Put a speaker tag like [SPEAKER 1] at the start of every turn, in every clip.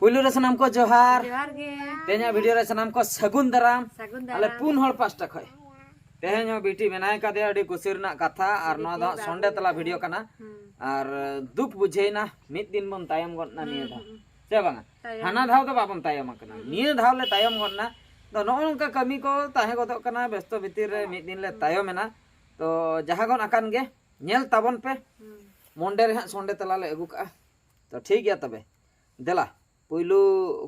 [SPEAKER 1] पुलु रे सनाम को जोहार
[SPEAKER 2] जोहार गे
[SPEAKER 1] तेना वीडियो रे सनाम को सगुन दाराम
[SPEAKER 2] सगुन
[SPEAKER 1] अले
[SPEAKER 2] दाराम
[SPEAKER 1] पुन हर पास्टा खय तेहेनो बेटी मेनाय का दे अडी कुसिरना कथा और नो द संडे तला वीडियो कना और दुख बुझेना मिद दिन बन तायम गना निया दा से बांगा हाना धाव तो बाबम तायम कना निया धाव ले तायम गना तो नोनका कमी को ताहे गदो कना व्यस्त भितिर रे मिद दिन ले तायम मेना तो जहा गन अकान गे नेल ताबन पे मंडे रे संडे तला ले अगु का तो ठीक गया तबे देला पुलु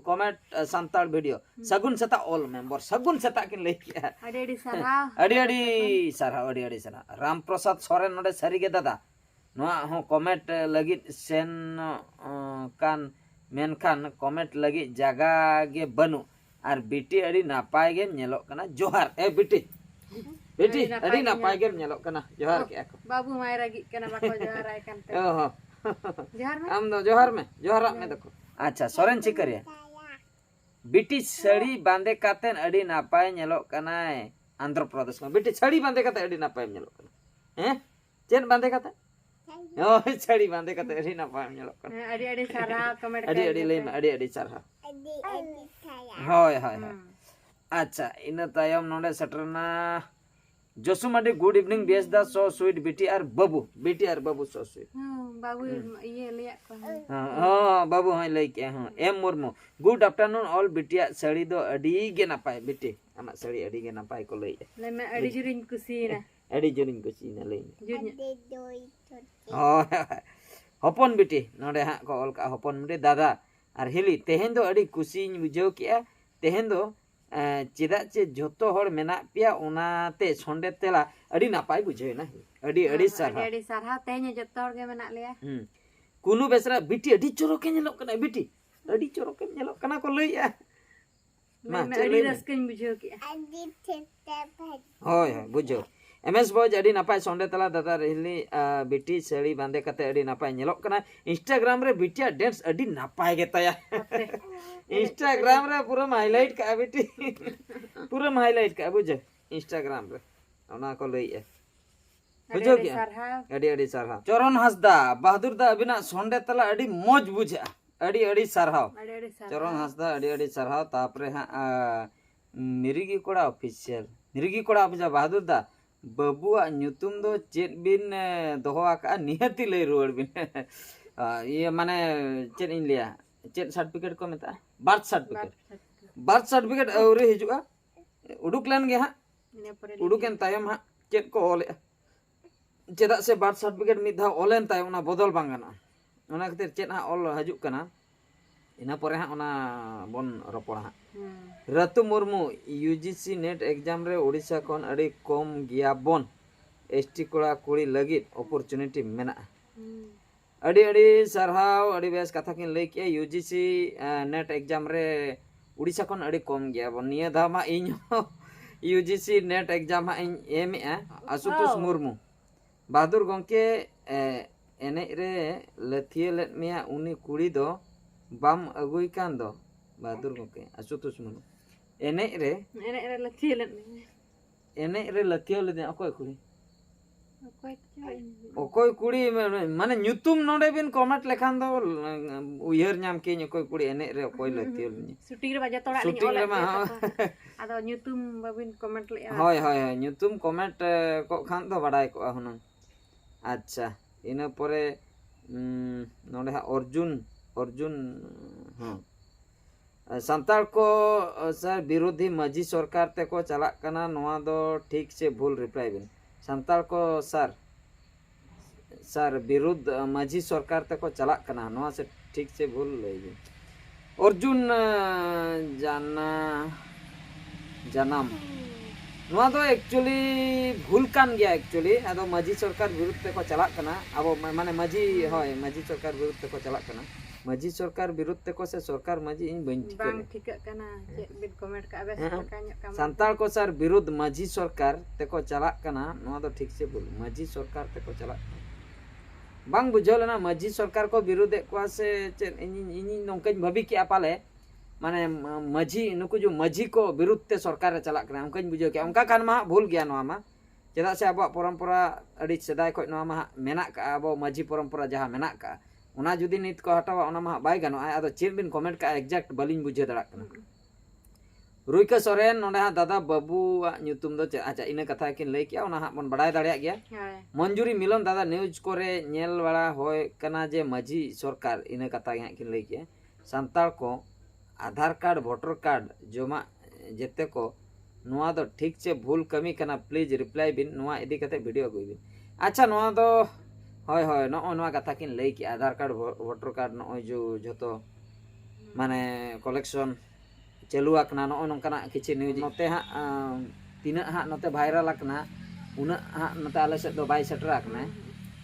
[SPEAKER 1] कमेंट संताल वीडियो सगुन सेता ऑल मेंबर सगुन सेता किन ले किया
[SPEAKER 2] अडी सारा
[SPEAKER 1] अडी सारा राम प्रसाद सोरेन नोडे सरी गे दादा नोआ हो कमेंट लगी सेन कान मेनखान कमेंट लगी जगह गे बनु और बेटी अडी नापाय गे नेलो कना जोहार ए बेटी अडी नापाय गे नेलो कना जोहार के को
[SPEAKER 2] बाबू माय रगी कना बाको जोहार आय कानते
[SPEAKER 1] ओहो
[SPEAKER 2] जोहार में
[SPEAKER 1] हम दो जोहार में देखो अच्छा सोरेन चिकरिया बेटी साड़ी बांधे कातेन अडी नापाय नेलो कनाय आंध्र प्रदेश में बेटी साड़ी बांधे काते अडी नापाय नेलो कना हैं चेन बांधे काते ओ साड़ी बांधे काते अडी नापाय नेलो कना
[SPEAKER 2] अडी सारा कमेंट
[SPEAKER 1] अडी ले अडी सारा होय अच्छा इन तायम नोडे सटरना जोसुमाडी गुड इवनिंग बेस दा सो स्वीट बेटी और बाबू सो स्वीट
[SPEAKER 2] बाबू ये ले को
[SPEAKER 1] हां बाबू हां ले के हां एम मुर्मू गुड आफ्टरनून ऑल बिटिया साड़ी दो अडी गे नापाय बेटी आमा साड़ी अडी गे नापाय को ले
[SPEAKER 2] मैं अडी जुरिन कुसी ना
[SPEAKER 1] ले हपन बेटी नोडे हां को ऑल का हपन बेटी दादा और हिली तेहेन दो अडी खुशी बुझाव किया तेहेन दो चेदा चे जोतो हर मेना पिया ओनाते संडे तेला अडी नापाय बुझे ना अडी सारा
[SPEAKER 2] तेने जोतो हर गे मेना लेया
[SPEAKER 1] कुनु बेसरा बेटी अडी चोरोके नेलो कना बेटी अडी चोरोके नेलो कना को लइया
[SPEAKER 2] मैं अडी रस्कन बुझो किया
[SPEAKER 1] होय बुझो एमएस बॉयज अडी नापाय संडे तला दादा रहली बेटी साड़ी बांधे कते अडी नापाय नेलो कना इंस्टाग्राम रे बिटिया डांस अडी नापाय गे तया इंस्टाग्राम रे पूरा हाईलाइट का बेटी पूरा हाईलाइट का बुझो इंस्टाग्राम रे ओना को लइया बुझो क्या अडी सारहा चरण हंसदा बहादुर दा अबिना संडे तला अडी मौज बुझा अडी सारहाव चरण हंसदा अडी सारहाव तापरे हा मिरिगी कोड़ा ऑफिशियल मिरिगी कोड़ा बुझा बहादुर दा बाबुआ न्यूतुम दो चेत बिन दोहा का निहती ले रोड बिन ये माने चेत इन लिया चेत सर्टिफिकेट को मेता बर्थ सर्टिफिकेट औरे हिजुआ उडुक लेन गे हा उडुकेन तायम हा चेत को ओले चेदा से बर्थ सर्टिफिकेट मिद धा ओलेन ताय ओना बदल बांगाना ओना खातिर चेत हा ऑल हजुक कना इना परे हा ओना बन रोपड़ हा रतु मुर्मू यूजीसी नेट एग्जाम रे ओडिशा कोन अडी कम गिया बन एसटी कोड़ा कुड़ी लगित अपॉर्चुनिटी मेना अडी सरहाव अडी बेस कथा किन लई के यूजीसी नेट एग्जाम रे ओडिशा कोन अडी कम गिया बन निया धामा इन यूजीसी नेट एग्जाम हा in M A Ashutosh Murmu Bahadur गंके एने रे लथिए लेट मिया उनी कुड़ी दो बाम अगुई कान दो बहादुर गंके आशुतोष मुर्मू एने रे लथिए ले अकोय कुड़ी माने न्यूतुम नोडे बिन कमेंट लेखान दो उयहर नाम के अकोय कुड़ी एने रे अकोय लथिए
[SPEAKER 2] शूटिंग रे बाजा तोड़ा
[SPEAKER 1] शूटिंग रे मा
[SPEAKER 2] आदो न्यूतुम बाबिन कमेंट ले
[SPEAKER 1] होय न्यूतुम कमेंट को खान दो बडाय को हुन अच्छा इना परे नोडे अर्जुन हां संताल को सर विरोधी मजी सरकार ते को चला कना नोआ दो ठीक से भूल रिप्लाई बिन संताल को सर विरुद्ध मजी सरकार ते को चला कना नोआ से ठीक से भूल लई बिन अर्जुन जानम नोआ दो एक्चुअली भूल कान गया एक्चुअली आदो मजी सरकार विरुद्ध ते को चला कना अब माने मजी सरकार विरुद्ध ते को चला कना मजी सरकार विरुद्ध ते को से सरकार मजी इन बन
[SPEAKER 2] ठीक कना चेक बिन कमेंट का बेस का
[SPEAKER 1] संताल को सर विरुद्ध मजी सरकार ते को चला कना नोआ दो ठीक से बोल मजी सरकार ते को चला बांग बुझल ना मजी सरकार को विरुद्ध को से इन नोंकन भाभी के पाले माने मजी नुकु जो मजी को विरुद्ध ते सरकार रे चला कना उनकन बुझो के उनका कान मा भूल गया नोआ मा चेदा से अब परंपरा अडी सदाय खो नोआ मा मेना का अब मजी परंपरा जहां मेना का ᱚᱱᱟ ᱡᱩᱫᱤ ᱱᱤᱛ ᱠᱚ ᱦᱟᱴᱟᱣᱟ ᱚᱱᱟ ᱢᱟ ᱵᱟᱭ ᱜᱟᱱᱚᱜᱼᱟ ᱟᱫᱚ ᱪᱮᱫ ᱵᱤᱱ ᱠᱚᱢᱮᱱᱴ ᱠᱟᱜᱼᱟ ᱮᱠᱡᱮक्ᱴ ᱵᱟᱹᱞᱤᱧ ᱵᱩᱡᱷᱟᱹᱣ ᱫᱟᱲᱮᱭᱟᱜ ᱠᱟᱱᱟ ᱨᱩᱭᱠᱟ ᱥᱚᱨᱮᱱ ᱱᱚᱰᱮ ᱦᱟᱸᱜ ᱫᱟᱫᱟ ᱵᱟᱹᱵᱩᱣᱟᱜ ᱧᱩᱛᱩᱢ ᱫᱚ ᱪᱮᱫ ᱟᱪᱪᱷᱟ ᱤᱱᱟᱹ ᱠᱟᱛᱷᱟ ᱠᱤᱱ ᱞᱟᱹᱭ ᱠᱮᱜᱼᱟ ᱚᱱᱟ ᱦᱟᱸᱜ ᱵᱚᱱ ᱵᱟᱲᱟᱭ ᱫᱟᱲᱮᱭᱟᱜ ᱜᱮᱭᱟ
[SPEAKER 2] ᱦᱳᱭ
[SPEAKER 1] মঞ্জুরি মিলন দাদা নিউজ করে ñᱮল বাড়া হয় কানা যে মাঝি সরকার ইনা কথা গে কিন লই কে সান্তাল को आधार कार्ड वोटर कार्ड जमा जेते को नुआ दो ठीक से भूल कमी कना प्लीज रिप्लाई बिन नुआ इदी कते वीडियो कोई बिन अच्छा नुआ दो होय होय नो नुआ कथा किन लई के आधार कार्ड वोटर कार्ड नो जो जतो माने कलेक्शन चालू आकना नो नंकना किछि न्यूज नते हा तीना हा नते वायरल आकना उना हा नते आले से दो बाय सेटर आकना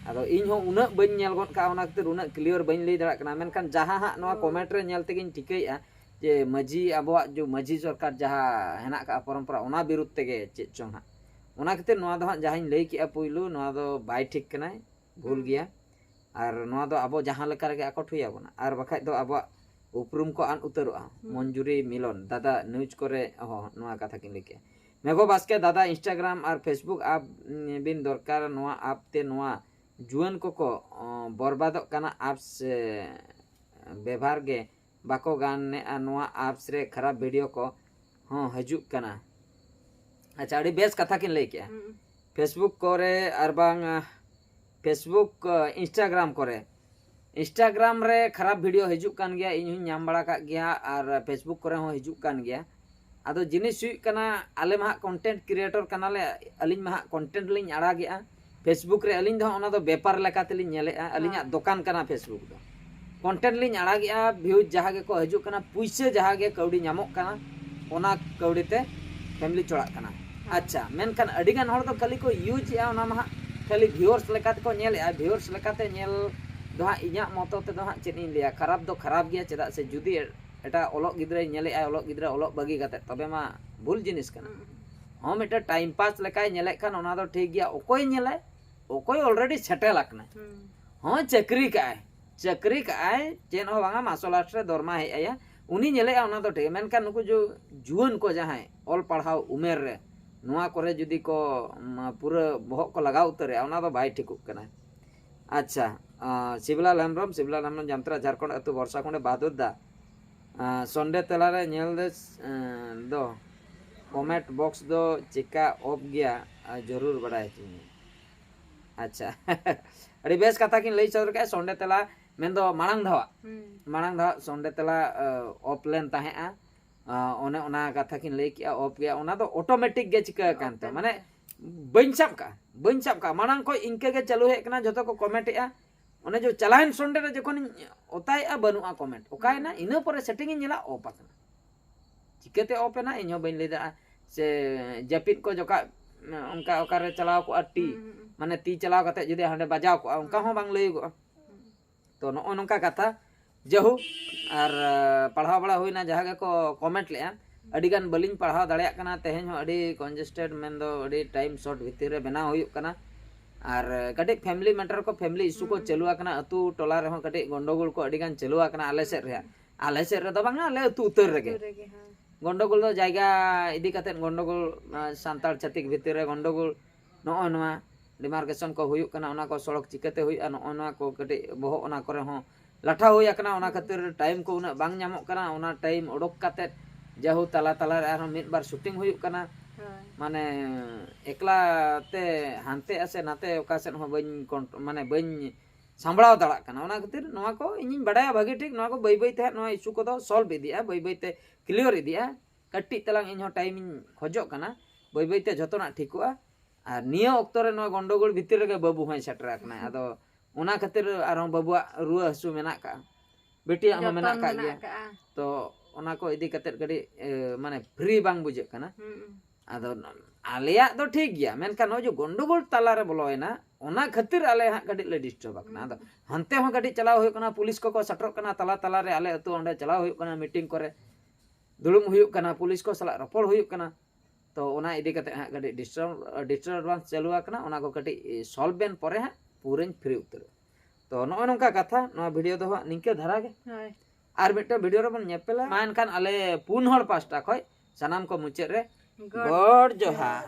[SPEAKER 1] आदो इन हो उना बन नेल गन का ओना खातिर उना क्लियर बन लई दड़ा कना मेनखान जहां हा नुआ कमेंट रे नेल तेगिन टिकैया जे मजी आबोआ जो मजी सरकार जहां हेना का परंपरा ओना विरुद्ध तेगे चेक चोंग हा ओना खातिर नुआ दो हा जहां लई किया पुइलु नुआ दो बाय ठीक कनाय भूल गया और नुआ दो आबो जहां लेका रे आकट हुई आबोना और बखाय दो आबो उपरुम को आन उतरोआ मंजूरी मिलन दादा न्यूज करे हो नुआ कथा किन लई के मेघो बास्के दादा इंस्टाग्राम और फेसबुक आप बिन दरकार नुआ आप ते नुआ जुआन को बर्बादक कना एप्स व्यवहार गे बाको गान ने नुआ एप्स रे खराब वीडियो को हाँ हजुक कना अच्छा अड़ी बेस कथा किन लई के फेसबुक करे और बांग फेसबुक इंस्टाग्राम करे इंस्टाग्राम रे खराब वीडियो हजुक कान गया इन नाम बड़ा का गया और फेसबुक करे हो हजुक कान गया आदो जिनिस हुई कना आले मा कंटेंट क्रिएटर कना ले अलिन मा कंटेंट लिन आड़ा गया फेसबुक रे अलिन दो ओना दो व्यापार लेका तेलिन नेलेआ अलिन दुकान कना फेसबुक दो कंटेंट लिन आड़ा गया व्यूज जहां गे को हजुक कना पुइसे जहां गे कौड़ी नामक कना ओना कौड़ी ते फैमिली चोड़ा कना अच्छा मेनखान अडी गान हर दो खाली को यूज या ओना मा खाली व्यूअर्स लेका को नेलेआ व्यूअर्स लेका ते नेल दो हा इया मतो ते दो हा चेद इन लिया खराब दो खराब गया चेदा से जुदी एटा ओलग गिद्रे नेलेआ ओलग गिद्रे ओलग बगी गाते तबे मा भूल जिनिस कना हम एटा टाइम पास लेकाय नेले खान ओना दो ठीक गया ओकोय नेले ओकोय ऑलरेडी सेटल आकना हां चाकरी काय चेन हो बांगा मासोलाट रे दरमा हे आया उनी नेले ओना दो ठीक मेनखान नुकु जो जुवन को जहां ऑल पढ़ाव उमेर रे नुआ करे जुदी को पूरा बहक को लगाव उतरे ओना दो बाय ठिकुक कना अच्छा शिवलाल हेम्ब्रम जामत्रा झारखंड अतु वर्षा कोंडे बहादुर दा संडे तलारे नेल दो कमेंट बॉक्स दो चिका ऑफ गया जरूर बढ़ाए अच्छा अड़ी बेस कथा किन लई सदर का संडे तला मेन दो मांग धावा संडे तला ऑफ लेन ताहेआ ओने ओना कथा किन लई किया ऑफ गया ओना दो ऑटोमेटिक गे चिका कानते माने बइन साब का मांग को इनके गे चालू हे कना जतो को कमेंट ए ओने जो चलाइन संडे रे जखन ओताया बनुआ कमेंट ओकायना इना परे सेटिंग नेला ऑफ आकना चिकते ऑफ ना इनो बइन लई दा से जपित को जोका उनका ओकारे चलाव को टी माने ती चलाव कते जदि हांडे बजाव को उनका हो बांग लई गो तो नो नोंका कथा जहु और पढ़ाव बड़ा होइना जहां को कमेंट ले अडी गान बलिन पढ़ाव दाड़िया कना तेहेन हो अडी कंजेस्टेड मेन दो अडी टाइम शॉर्ट भीतर रे बना होय कना और कटे फैमिली मैटर को फैमिली इशू को चालू आकना अतु टोला रे हो कटे गंडोगोल को अडी गान चालू आकना आले से रे दो बांगा आले अतु उतर रेगे गंडोगोल दो जायगा इदी कते गंडोगोल सांताल छातिक भीतर रे गंडोगोल नो नोआ डिमार्केशन को हुयुक कना ओना को सड़क चिकते हुई नो ओना को कटे बहो ओना करे हो लाठा हुई आकना ओना खातिर टाइम को उना बांग ᱧᱟᱢᱚᱜ कना ओना टाइम ओडक कते जाहु तला तला रे आरो मिद बार शूटिंग हुयुक कना माने एकला ते हानते आसे नाते ओकासेन हो बइन माने बइन सांभळाव दाड़ा कना ओना खातिर नोआ को इनिन बडाया भागे ठीक नोआ को बई बई ते नोआ इशू को दो सॉल्व इदिया बई बई ते क्लियर इदिया कट्टी तलांग इन हो टाइम इन खोजो कना बई बई ते जतोना ठीकुआ और निया ऑक्तो रे नोआ गंडोगोल भीतर रे बाबू हय सेटर आकना आदो ओना खातिर आरो बाबुआ रुआ हसु मेना का बेटी हम मेना का गया तो ओना को इदी कते गडी माने फ्री बांग बुझे कना आदो आलिया तो ठीक गया मेनका नो जो गंडोगोल तला रे बोलोयना ओना खातिर आले हा गडी ले डिस्टर्ब आकना आदो हनते हो गडी चलाव होय कना पुलिस को सटर कना तला तला रे आले अतु ओंडे चलाव होय कना मीटिंग करे दुलुम होय कना पुलिस को सला रपोड़ होय कना तो ओना इदी कते हा गडी डिस्टर्बेंस चालू आकना ओना को कटी सॉल्व बेन परे हा पूरेन फ्री उतर तो नो नोंका कथा नो वीडियो दो निके धरा गे आर मिटे वीडियो रे बन नेपेला मान खान आले पुन हर पास्टा खय सनाम को मुचे रे गॉड जोहार।